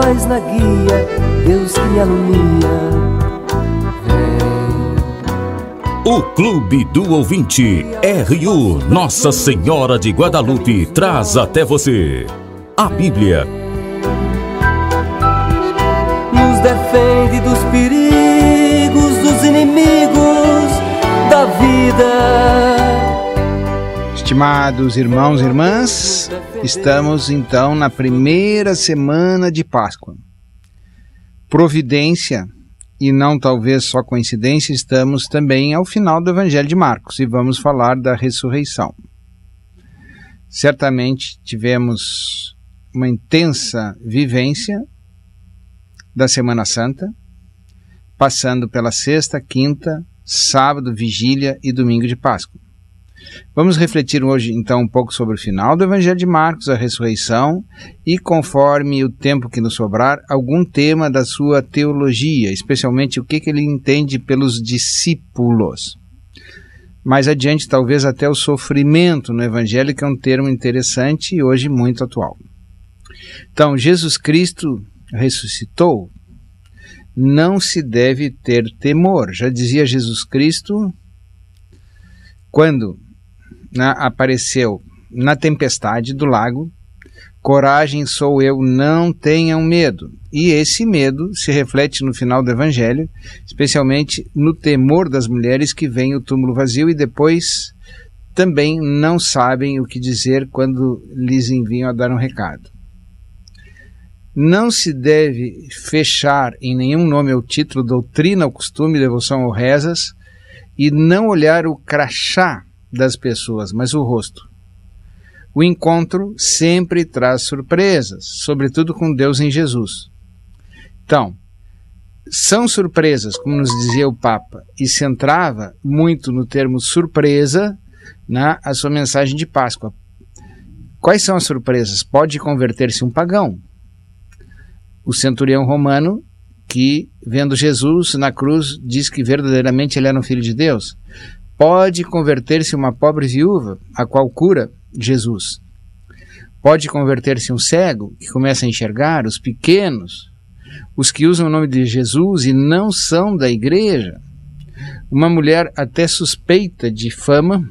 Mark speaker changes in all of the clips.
Speaker 1: paz na guia, Deus que me alumia.
Speaker 2: O Clube do Ouvinte RU Nossa Senhora de Guadalupe traz até você a Bíblia.
Speaker 1: Nos defende dos perigos, dos inimigos da vida.
Speaker 3: Estimados irmãos e irmãs, estamos então na primeira semana de Páscoa. Providência, e não talvez só coincidência, estamos também ao final do Evangelho de Marcos e vamos falar da ressurreição. Certamente tivemos uma intensa vivência da Semana Santa, passando pela sexta, quinta, sábado, vigília e domingo de Páscoa. Vamos refletir hoje então um pouco sobre o final do Evangelho de Marcos, a ressurreição, e conforme o tempo que nos sobrar, algum tema da sua teologia, especialmente o que ele entende pelos discípulos. Mais adiante, talvez até o sofrimento no Evangelho, que é um termo interessante e hoje muito atual. Então, Jesus Cristo ressuscitou, não se deve ter temor. Já dizia Jesus Cristo quando apareceu na tempestade do lago: coragem, sou eu, não tenham medo. E esse medo se reflete no final do Evangelho, especialmente no temor das mulheres que veem o túmulo vazio e depois também não sabem o que dizer quando lhes enviam a dar um recado. Não se deve fechar em nenhum nome ou título, doutrina ou costume, devoção ou rezas, e não olhar o crachá das pessoas, mas o rosto. O encontro sempre traz surpresas, sobretudo com Deus em Jesus. Então, são surpresas, como nos dizia o Papa, e centrava muito no termo surpresa a sua mensagem de Páscoa. Quais são as surpresas? Pode converter-se um pagão. O centurião romano, que vendo Jesus na cruz, diz que verdadeiramente ele era um filho de Deus. Pode converter-se uma pobre viúva, a qual cura Jesus. Pode converter-se um cego, que começa a enxergar, os pequenos, os que usam o nome de Jesus e não são da igreja. Uma mulher até suspeita de fama.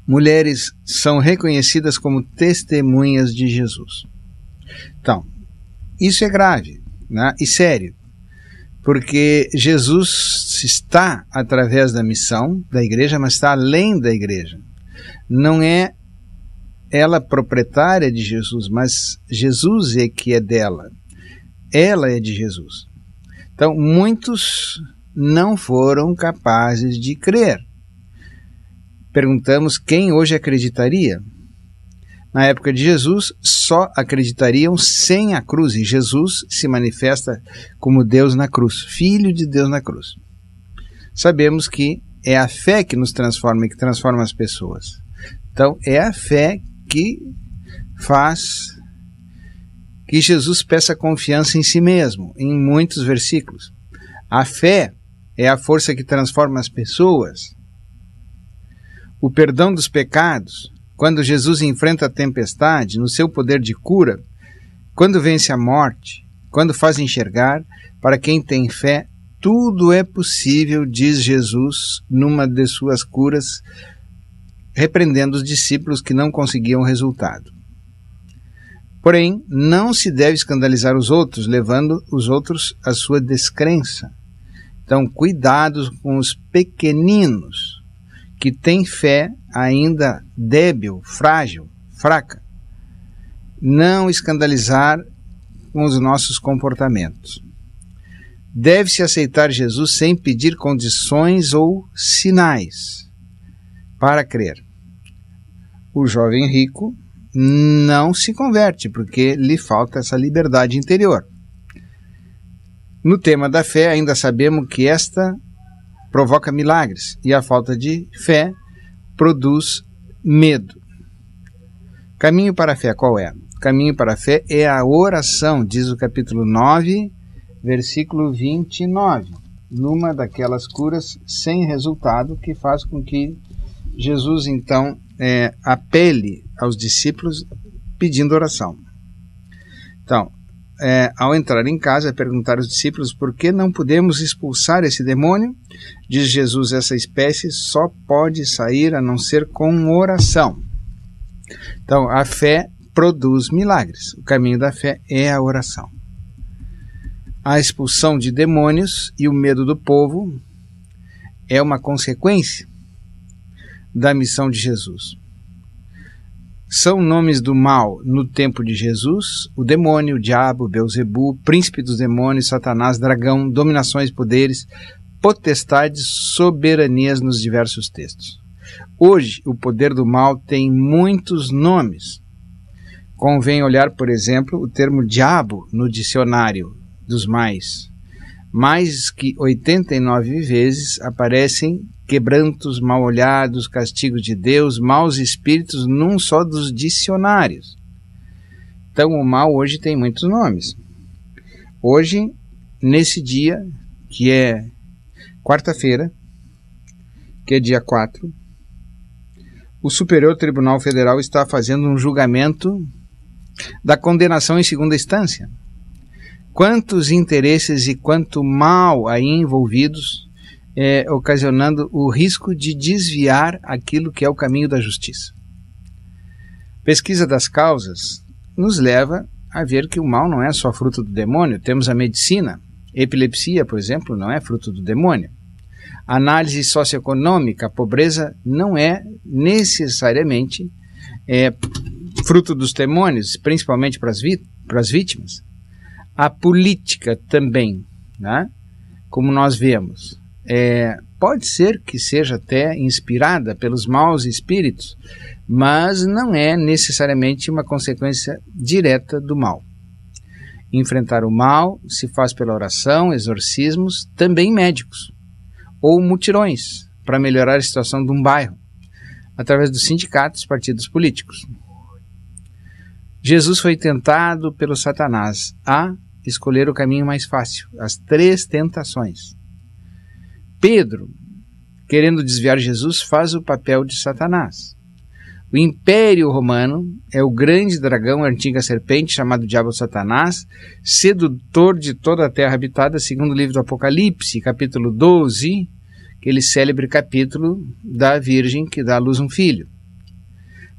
Speaker 3: Mulheres são reconhecidas como testemunhas de Jesus. Então, isso é grave, e sério, porque Jesus está através da missão da igreja, mas está além da igreja. Não é ela proprietária de Jesus, mas Jesus é que é dela. Ela é de Jesus. Então, muitos não foram capazes de crer. Perguntamos quem hoje acreditaria. Na época de Jesus, só acreditariam sem a cruz, e Jesus se manifesta como Deus na cruz, Filho de Deus na cruz. Sabemos que é a fé que nos transforma e que transforma as pessoas. Então, é a fé que faz que Jesus peça confiança em si mesmo, em muitos versículos. A fé é a força que transforma as pessoas. O perdão dos pecados, quando Jesus enfrenta a tempestade, no seu poder de cura, quando vence a morte, quando faz enxergar, para quem tem fé, tudo é possível, diz Jesus, numa de suas curas, repreendendo os discípulos que não conseguiam resultado. Porém, não se deve escandalizar os outros, levando os outros à sua descrença. Então, cuidado com os pequeninos, que têm fé ainda débil, frágil, fraca. Não escandalizar com os nossos comportamentos. Deve-se aceitar Jesus sem pedir condições ou sinais para crer. O jovem rico não se converte porque lhe falta essa liberdade interior. No tema da fé, ainda sabemos que esta provoca milagres e a falta de fé produz medo. Caminho para a fé qual é? Caminho para a fé é a oração, diz o capítulo 9, versículo 29, numa daquelas curas sem resultado que faz com que Jesus então apele aos discípulos pedindo oração. Então, ao entrar em casa, perguntaram aos discípulos por que não podemos expulsar esse demônio. Diz Jesus, essa espécie só pode sair a não ser com oração. Então, a fé produz milagres. O caminho da fé é a oração. A expulsão de demônios e o medo do povo é uma consequência da missão de Jesus. São nomes do mal no tempo de Jesus: o demônio, o diabo, Beelzebu, príncipe dos demônios, Satanás, dragão, dominações, poderes, potestades, soberanias nos diversos textos. Hoje, o poder do mal tem muitos nomes. Convém olhar, por exemplo, o termo diabo no dicionário dos mais. Mais que 89 vezes aparecem quebrantos, mal-olhados, castigos de Deus, maus espíritos num só dos dicionários. Então o mal hoje tem muitos nomes. Hoje, nesse dia, que é quarta-feira, que é dia 4, o Superior Tribunal Federal está fazendo um julgamento da condenação em segunda instância. Quantos interesses e quanto mal aí envolvidos, ocasionando o risco de desviar aquilo que é o caminho da justiça. Pesquisa das causas nos leva a ver que o mal não é só fruto do demônio. Temos a medicina. Epilepsia, por exemplo, não é fruto do demônio. Análise socioeconômica, a pobreza não é necessariamente fruto dos demônios, principalmente para as vítimas. A política também, né? Como nós vemos, pode ser que seja até inspirada pelos maus espíritos, mas não é necessariamente uma consequência direta do mal. Enfrentar o mal se faz pela oração, exorcismos, também médicos, ou mutirões para melhorar a situação de um bairro, através dos sindicatos, partidos políticos. Jesus foi tentado pelo Satanás a escolher o caminho mais fácil, as 3 tentações. Pedro, querendo desviar Jesus, faz o papel de Satanás. O Império Romano é o grande dragão, a antiga serpente, chamado Diabo Satanás, sedutor de toda a terra habitada, segundo o livro do Apocalipse, capítulo 12, aquele célebre capítulo da Virgem que dá à luz um filho.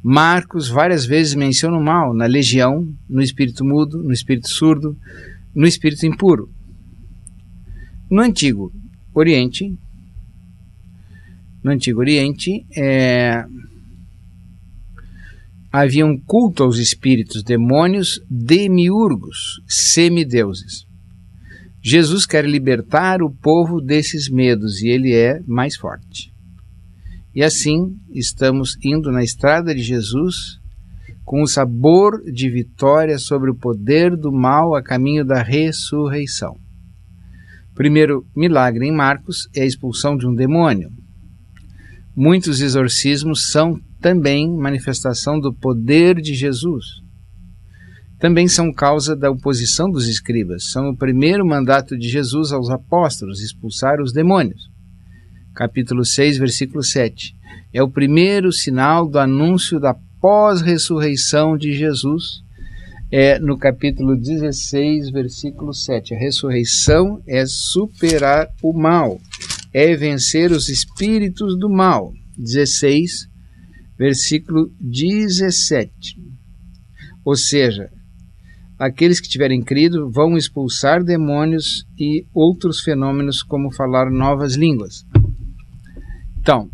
Speaker 3: Marcos várias vezes menciona o mal na legião, no espírito mudo, no espírito surdo, no espírito impuro. No Antigo Oriente, havia um culto aos espíritos, demônios, demiurgos, semideuses. Jesus quer libertar o povo desses medos e ele é mais forte. E assim estamos indo na estrada de Jesus com o sabor de vitória sobre o poder do mal a caminho da ressurreição. Primeiro milagre em Marcos é a expulsão de um demônio. Muitos exorcismos são também manifestação do poder de Jesus. Também são causa da oposição dos escribas. São o primeiro mandato de Jesus aos apóstolos, expulsar os demônios. Capítulo 6, versículo 7. É o primeiro sinal do anúncio da pós-ressurreição de Jesus. No capítulo 16, versículo 7. A ressurreição é superar o mal, é vencer os espíritos do mal. 16, versículo 17. Ou seja, aqueles que tiverem crido vão expulsar demônios e outros fenômenos como falar novas línguas. Então,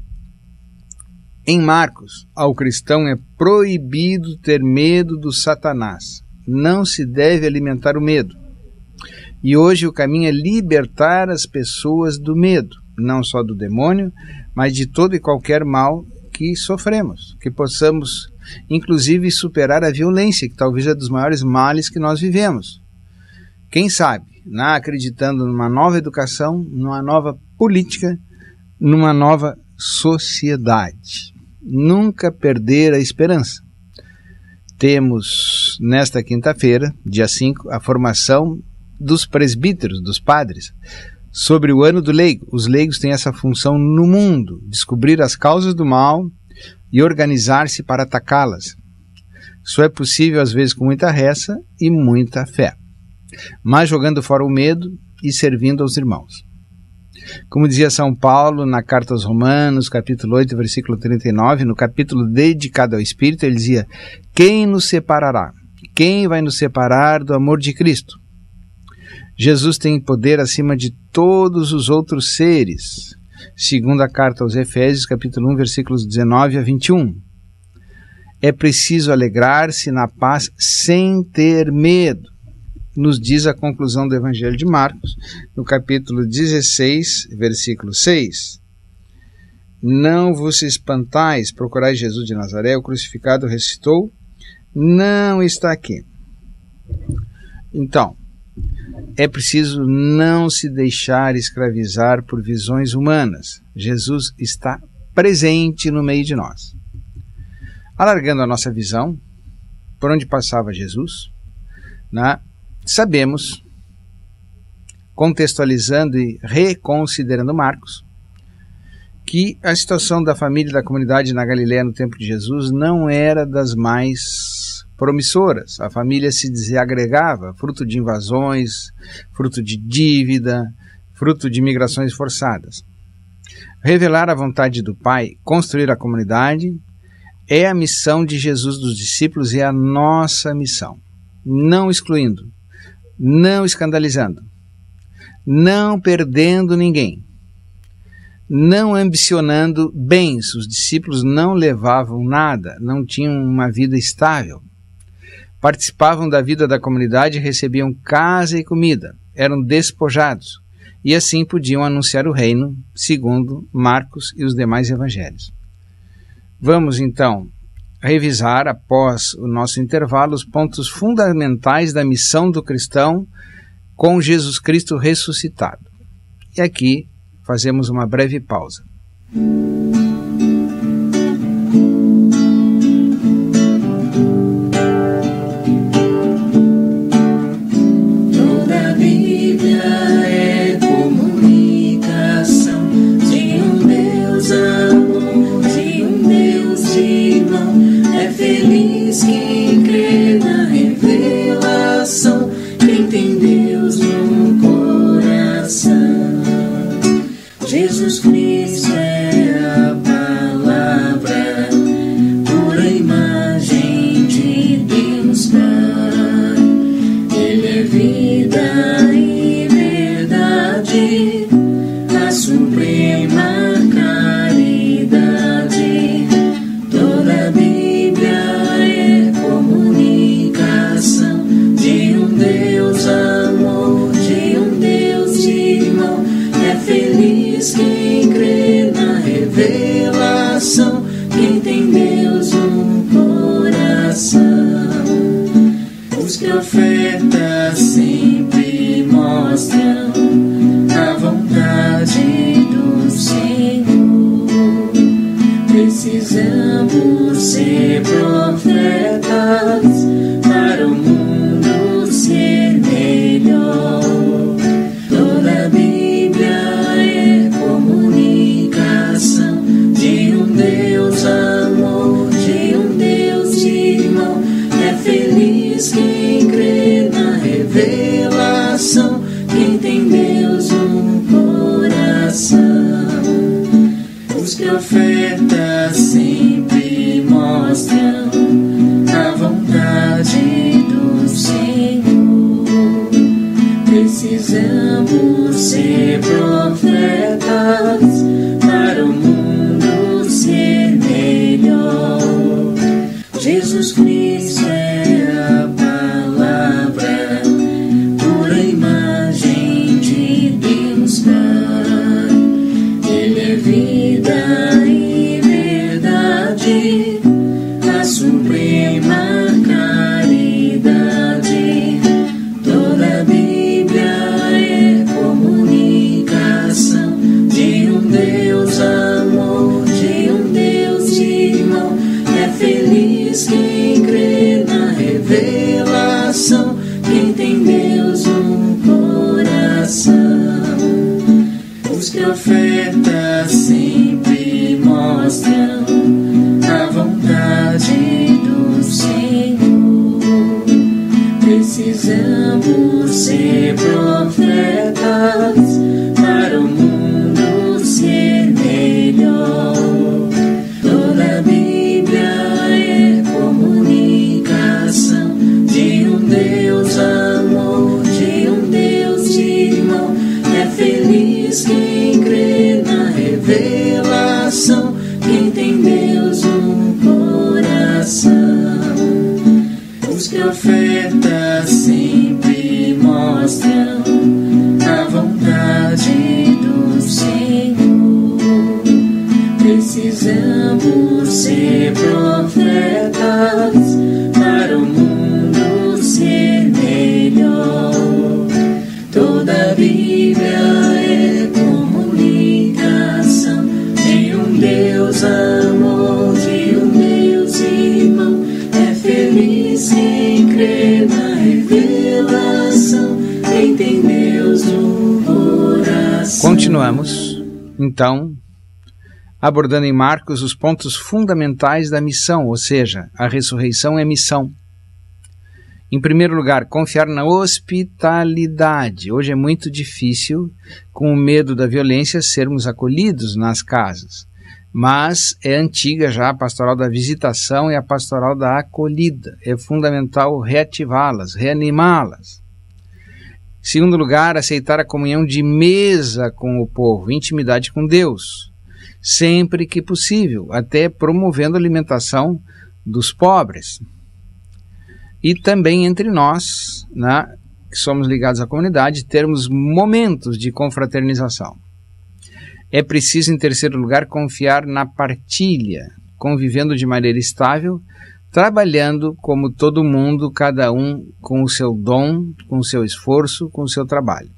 Speaker 3: em Marcos, ao cristão é proibido ter medo do Satanás. Não se deve alimentar o medo. E hoje o caminho é libertar as pessoas do medo, não só do demônio, mas de todo e qualquer mal que sofremos, que possamos, inclusive, superar a violência, que talvez é dos maiores males que nós vivemos. Quem sabe, acreditando numa nova educação, numa nova política, numa nova sociedade. Nunca perder a esperança. Temos, nesta quinta-feira, dia 5, a formação dos presbíteros, dos padres, sobre o ano do leigo. Os leigos têm essa função no mundo, descobrir as causas do mal e organizar-se para atacá-las. Só é possível às vezes com muita reza e muita fé, mas jogando fora o medo e servindo aos irmãos. Como dizia São Paulo na carta aos Romanos, capítulo 8, versículo 39, no capítulo dedicado ao Espírito, ele dizia: quem nos separará? Quem vai nos separar do amor de Cristo? Jesus tem poder acima de todos os outros seres, segundo a carta aos Efésios, capítulo 1, versículos 19 a 21. É preciso alegrar-se na paz sem ter medo, nos diz a conclusão do Evangelho de Marcos, no capítulo 16, versículo 6. Não vos espantais, procurai Jesus de Nazaré, o crucificado ressuscitou, não está aqui. Então, é preciso não se deixar escravizar por visões humanas. Jesus está presente no meio de nós. Alargando a nossa visão, por onde passava Jesus, sabemos, contextualizando e reconsiderando Marcos, que a situação da família e da comunidade na Galileia no tempo de Jesus não era das mais promissoras. A família se desagregava, fruto de invasões, fruto de dívida, fruto de migrações forçadas. Revelar a vontade do Pai, construir a comunidade, é a missão de Jesus dos discípulos e é a nossa missão. Não excluindo, não escandalizando, não perdendo ninguém, não ambicionando bens. Os discípulos não levavam nada, não tinham uma vida estável. Participavam da vida da comunidade e recebiam casa e comida, eram despojados e assim podiam anunciar o reino, segundo Marcos e os demais evangelhos. Vamos então revisar, após o nosso intervalo, os pontos fundamentais da missão do cristão com Jesus Cristo ressuscitado. E aqui fazemos uma breve pausa.
Speaker 4: Jesus Cristo é a palavra, pura imagem de Deus Pai. Ele é vida e verdade, a suprema caridade. Toda a Bíblia é comunicação de um Deus amor, de um Deus irmão. É feliz quem crê na revelação, quem tem Deus no coração. Os profetas sempre mostram a vontade do Senhor. Precisamos ser profetas para o mundo ser melhor. Toda a Bíblia é comunicação de um Deus amor, de um Deus irmão. É feliz quem crê na revelação, quem tem Deus no coração. Os profetas sempre mostram a vontade do Senhor. Precisamos ser profetas para o mundo ser melhor. Jesus Cristo é a palavra, pura imagem de Deus Pai. Ele é vida e verdade, a suprema caridade. Toda a Bíblia é comunicação de um Deus amor, de um Deus irmão. É feliz quem crê na revelação, quem tem Deus no coração. Os profetas sempre mostram a vontade revelação. Quem tem Deus no coração. Os profetas sempre mostram a vontade do Senhor. Precisamos ser profetas para o mundo ser melhor. Toda a Bíblia é comunicação de um Deus amor, de um Deus irmão. É feliz quem crê na revelação. Quem tem Deus no coração.
Speaker 3: Continuamos, então, abordando em Marcos os pontos fundamentais da missão, ou seja, a ressurreição é missão. Em primeiro lugar, confiar na hospitalidade. Hoje é muito difícil, com o medo da violência, sermos acolhidos nas casas. Mas é antiga já a pastoral da visitação e a pastoral da acolhida. É fundamental reativá-las, reanimá-las. Em segundo lugar, aceitar a comunhão de mesa com o povo, intimidade com Deus, sempre que possível, até promovendo a alimentação dos pobres. E também entre nós, né, que somos ligados à comunidade, termos momentos de confraternização. É preciso, em terceiro lugar, confiar na partilha, convivendo de maneira estável, trabalhando como todo mundo, cada um com o seu dom, com o seu esforço, com o seu trabalho.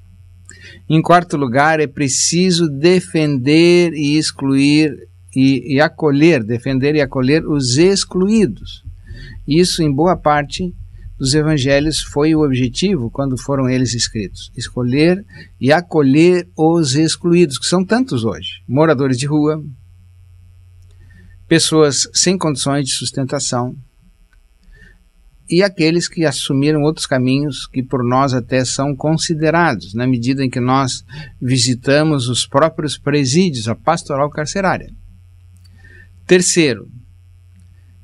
Speaker 3: Em quarto lugar, é preciso defender e excluir e acolher, defender e acolher os excluídos. Isso, em boa parte dos evangelhos, foi o objetivo quando foram eles escritos. Escolher e acolher os excluídos, que são tantos hoje. Moradores de rua, pessoas sem condições de sustentação e aqueles que assumiram outros caminhos que por nós até são considerados, na medida em que nós visitamos os próprios presídios, a pastoral carcerária. Terceiro,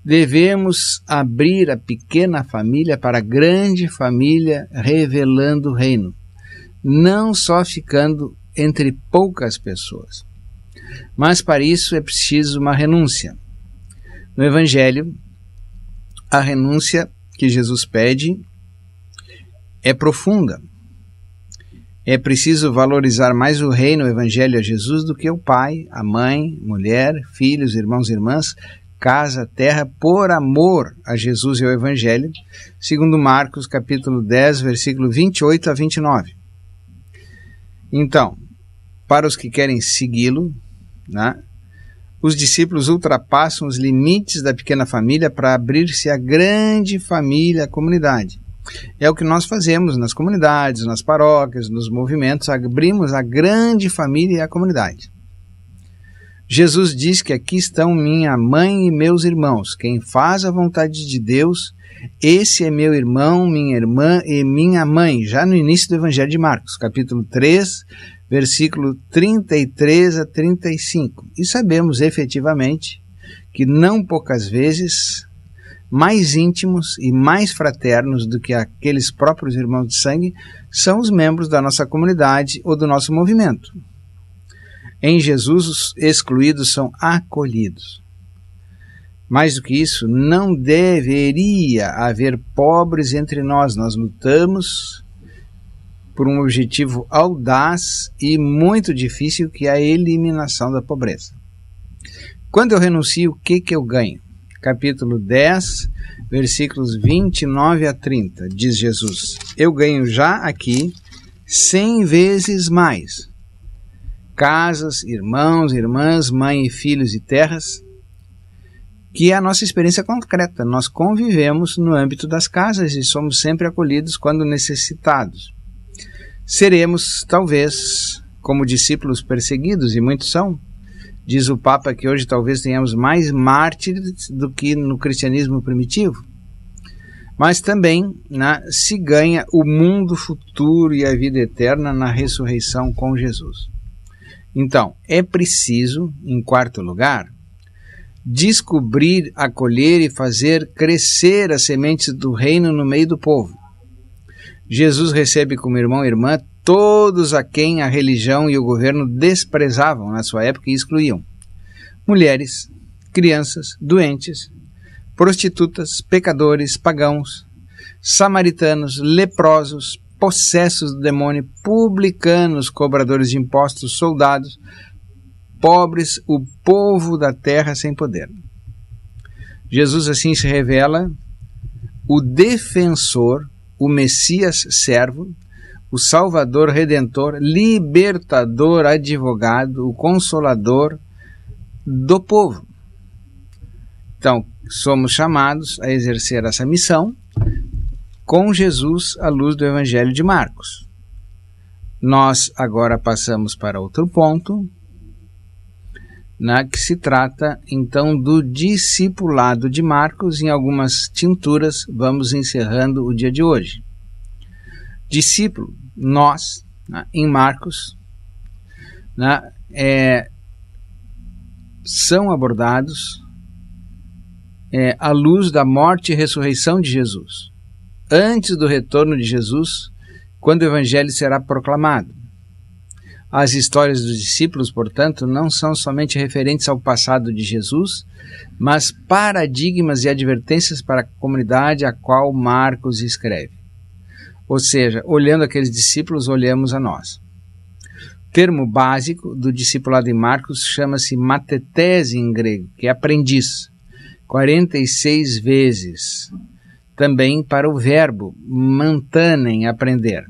Speaker 3: devemos abrir a pequena família para a grande família, revelando o reino, não só ficando entre poucas pessoas. Mas para isso é preciso uma renúncia. No Evangelho, a renúncia que Jesus pede é profunda. É preciso valorizar mais o reino, o Evangelho, a Jesus do que o pai, a mãe, mulher, filhos, irmãos e irmãs, casa, terra, por amor a Jesus e ao Evangelho, segundo Marcos, capítulo 10, versículo 28 a 29. Então, para os que querem segui-lo, né, os discípulos ultrapassam os limites da pequena família para abrir-se à grande família, a comunidade. É o que nós fazemos nas comunidades, nas paróquias, nos movimentos, abrimos a grande família e a comunidade. Jesus diz que aqui estão minha mãe e meus irmãos. Quem faz a vontade de Deus, esse é meu irmão, minha irmã e minha mãe. Já no início do Evangelho de Marcos, capítulo 3, versículo 33 a 35. E sabemos efetivamente que não poucas vezes mais íntimos e mais fraternos do que aqueles próprios irmãos de sangue são os membros da nossa comunidade ou do nosso movimento. Em Jesus, os excluídos são acolhidos. Mais do que isso, não deveria haver pobres entre nós. Nós lutamos por um objetivo audaz e muito difícil, que é a eliminação da pobreza. Quando eu renuncio, o que eu ganho? Capítulo 10, versículos 29 a 30, diz Jesus: eu ganho já aqui 100 vezes mais. Casas, irmãos, irmãs, mãe e filhos e terras, que é a nossa experiência concreta. Nós convivemos no âmbito das casas e somos sempre acolhidos quando necessitados. Seremos, talvez, como discípulos perseguidos, e muitos são. Diz o Papa que hoje talvez tenhamos mais mártires do que no cristianismo primitivo. Mas também se ganha o mundo futuro e a vida eterna na ressurreição com Jesus. Então, é preciso, em quarto lugar, descobrir, acolher e fazer crescer as sementes do reino no meio do povo. Jesus recebe como irmão e irmã todos a quem a religião e o governo desprezavam na sua época e excluíam. mulheres, crianças, doentes, prostitutas, pecadores, pagãos, samaritanos, leprosos, possessos do demônio, publicanos, cobradores de impostos, soldados, pobres, o povo da terra sem poder. Jesus assim se revela o defensor, o Messias servo, o Salvador Redentor, libertador, advogado, o Consolador do povo. Então, somos chamados a exercer essa missão com Jesus à luz do Evangelho de Marcos. Nós agora passamos para outro ponto, que se trata então do discipulado de Marcos. Em algumas tinturas vamos encerrando o dia de hoje. Discípulo, nós, em Marcos, são abordados à luz da morte e ressurreição de Jesus, antes do retorno de Jesus, quando o Evangelho será proclamado. As histórias dos discípulos, portanto, não são somente referentes ao passado de Jesus, mas paradigmas e advertências para a comunidade a qual Marcos escreve. Ou seja, olhando aqueles discípulos, olhamos a nós. O termo básico do discipulado em Marcos chama-se matetese em grego, que é aprendiz, 46 vezes. Também para o verbo mantanem, aprender.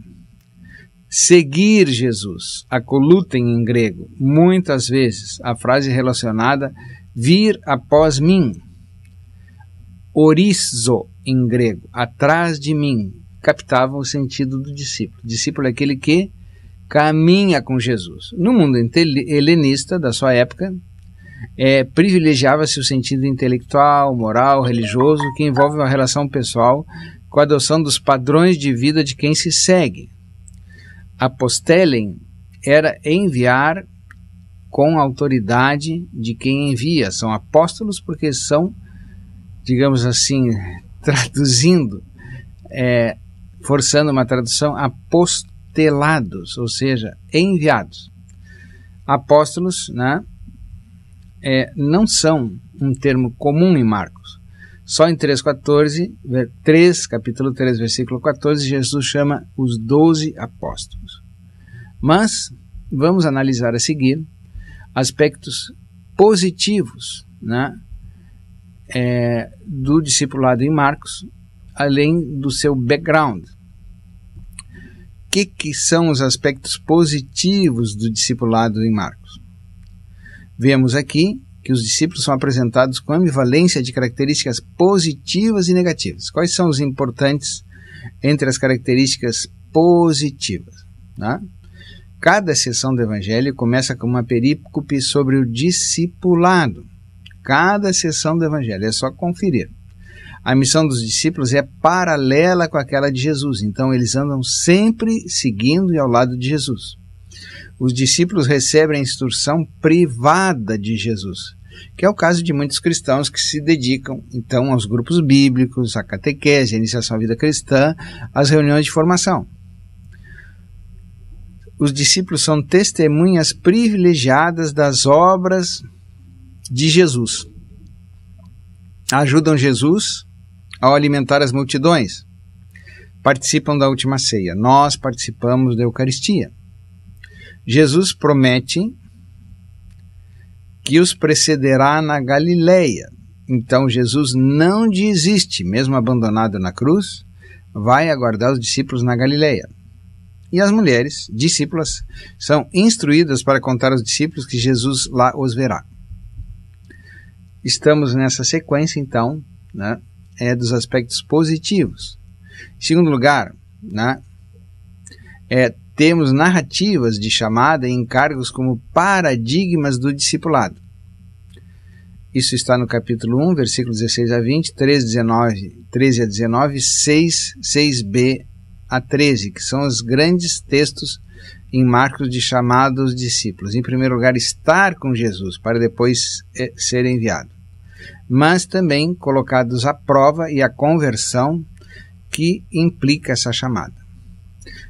Speaker 3: Seguir Jesus, akolutem em grego, muitas vezes a frase relacionada vir após mim. Orizo em grego, atrás de mim, captavam o sentido do discípulo. O discípulo é aquele que caminha com Jesus. No mundo helenista da sua época, privilegiava-se o sentido intelectual, moral, religioso, que envolve uma relação pessoal com a adoção dos padrões de vida de quem se segue. Apostelen era enviar com a autoridade de quem envia. São apóstolos porque são, digamos assim, traduzindo, forçando uma tradução, apostelados, ou seja, enviados. Apóstolos, não são um termo comum em Marcos. Só em capítulo 3, versículo 14, Jesus chama os 12 apóstolos. Mas vamos analisar a seguir aspectos positivos do discipulado em Marcos, além do seu background. O que são os aspectos positivos do discipulado em Marcos? Vemos aqui que os discípulos são apresentados com ambivalência de características positivas e negativas. Quais são os importantes entre as características positivas? Cada sessão do Evangelho começa com uma perícope sobre o discipulado. Cada sessão do Evangelho, é só conferir. A missão dos discípulos é paralela com aquela de Jesus, então eles andam sempre seguindo e ao lado de Jesus. Os discípulos recebem a instrução privada de Jesus, que é o caso de muitos cristãos que se dedicam, então, aos grupos bíblicos, à catequese, à iniciação à vida cristã, às reuniões de formação. Os discípulos são testemunhas privilegiadas das obras de Jesus. Ajudam Jesus ao alimentar as multidões. Participam da última ceia. Nós participamos da Eucaristia. Jesus promete que os precederá na Galileia. Então Jesus não desiste, mesmo abandonado na cruz, vai aguardar os discípulos na Galileia. E as mulheres, discípulas, são instruídas para contar aos discípulos que Jesus lá os verá. Estamos nessa sequência, então, dos aspectos positivos. Em segundo lugar, temos narrativas de chamada e encargos como paradigmas do discipulado. Isso está no capítulo 1, versículos 16 a 20, 13 a 19, 6b a 13, que são os grandes textos em Marcos de chamada aos discípulos. Em primeiro lugar, estar com Jesus, para depois ser enviado. Mas também colocados à prova e à conversão que implica essa chamada.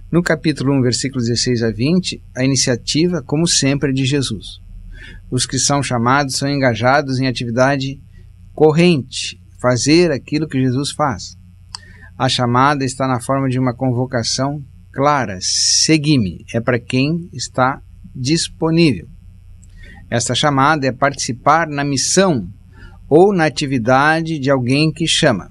Speaker 3: No capítulo 1, versículos 16 a 20, a iniciativa, como sempre, é de Jesus. Os que são chamados são engajados em atividade corrente, fazer aquilo que Jesus faz. A chamada está na forma de uma convocação clara, segui-me, é para quem está disponível. Esta chamada é participar na missão ou na atividade de alguém que chama.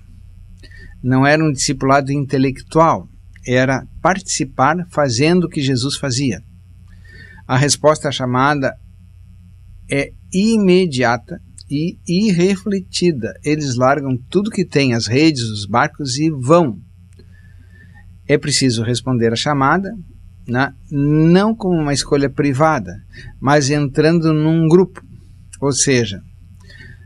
Speaker 3: Não era um discipulado intelectual, era participar fazendo o que Jesus fazia. A resposta à chamada é imediata e irrefletida. Eles largam tudo que tem, as redes, os barcos, e vão. É preciso responder à chamada, não como uma escolha privada, mas entrando num grupo. Ou seja,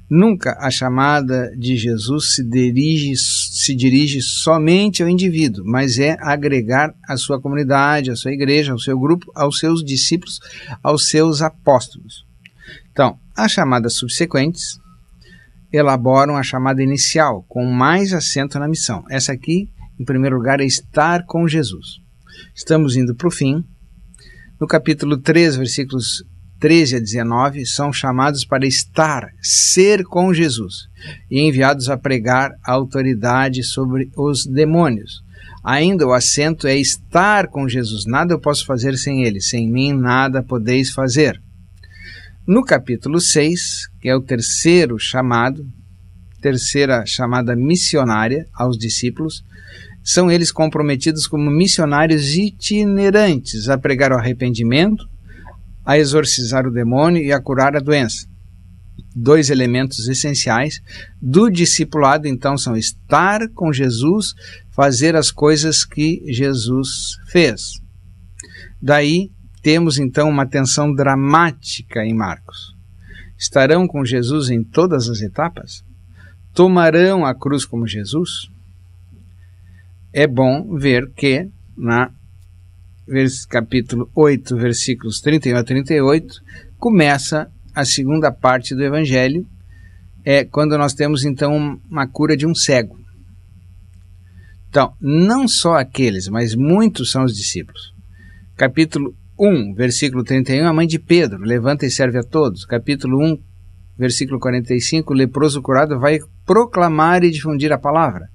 Speaker 3: nunca a chamada de Jesus se dirige somente ao indivíduo, mas é agregar a sua comunidade, a sua igreja, ao seu grupo, aos seus discípulos, aos seus apóstolos. Então, as chamadas subsequentes elaboram a chamada inicial, com mais acento na missão. Essa aqui, em primeiro lugar, é estar com Jesus. Estamos indo para o fim. No capítulo 3, versículos 13 a 19, são chamados para estar, ser com Jesus, e enviados a pregar a autoridade sobre os demônios. Ainda o acento é estar com Jesus. Nada eu posso fazer sem ele. Sem mim nada podeis fazer. No capítulo 6, que é o terceira chamada missionária aos discípulos, são eles comprometidos como missionários itinerantes a pregar o arrependimento, a exorcizar o demônio e a curar a doença. 2 elementos essenciais do discipulado, então, são estar com Jesus, fazer as coisas que Jesus fez. Daí, temos então uma tensão dramática em Marcos. Estarão com Jesus em todas as etapas? Tomarão a cruz como Jesus? É bom ver que, na capítulo 8, versículos 31 a 38, começa a segunda parte do Evangelho, quando nós temos então uma cura de um cego. Então, não só aqueles, mas muitos são os discípulos. Capítulo 1, versículo 31, a mãe de Pedro, levanta e serve a todos. Capítulo 1, versículo 45, o leproso curado vai proclamar e difundir a palavra.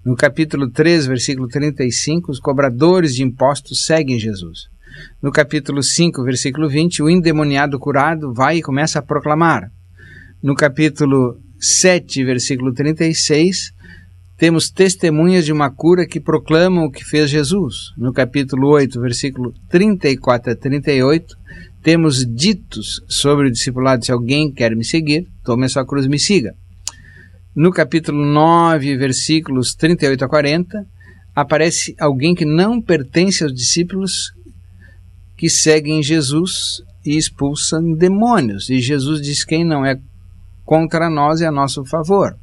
Speaker 3: No capítulo 3, versículo 35, os cobradores de impostos seguem Jesus. No capítulo 5, versículo 20, o endemoniado curado vai e começa a proclamar. No capítulo 7, versículo 36, temos testemunhas de uma cura que proclamam o que fez Jesus. No capítulo 8, versículo 34 a 38, temos ditos sobre o discipulado: se alguém quer me seguir, tome a sua cruz e me siga. No capítulo 9, versículos 38 a 40, aparece alguém que não pertence aos discípulos que seguem Jesus e expulsam demônios. E Jesus diz: quem não é contra nós é a nosso favor.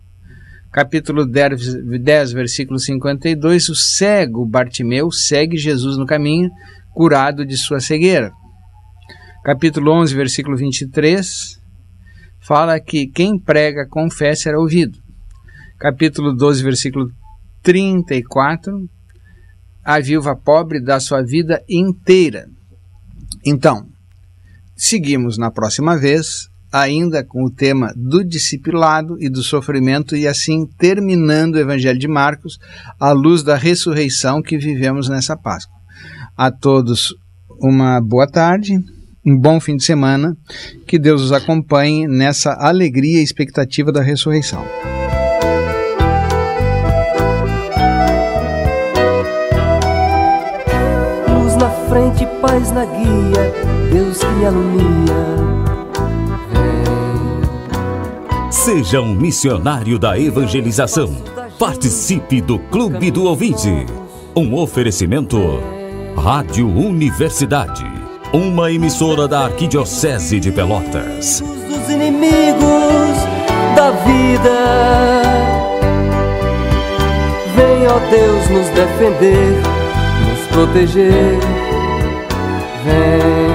Speaker 3: Capítulo 10, versículo 52, o cego Bartimeu segue Jesus no caminho, curado de sua cegueira. Capítulo 11, versículo 23, fala que quem prega com fé será ouvido. Capítulo 12, versículo 34, a viúva pobre dá sua vida inteira. Então, seguimos na próxima vez, ainda com o tema do discipulado e do sofrimento, e assim terminando o Evangelho de Marcos à luz da ressurreição que vivemos nessa Páscoa. A todos uma boa tarde, um bom fim de semana, que Deus os acompanhe nessa alegria e expectativa da ressurreição.
Speaker 1: Luz na frente, paz na guia, Deus que me alumia.
Speaker 2: Seja um missionário da evangelização. Participe do Clube do Ouvinte. Um oferecimento Rádio Universidade, uma emissora da Arquidiocese de Pelotas.
Speaker 1: Dos inimigos da vida, vem, ó Deus, nos defender, nos proteger. Vem.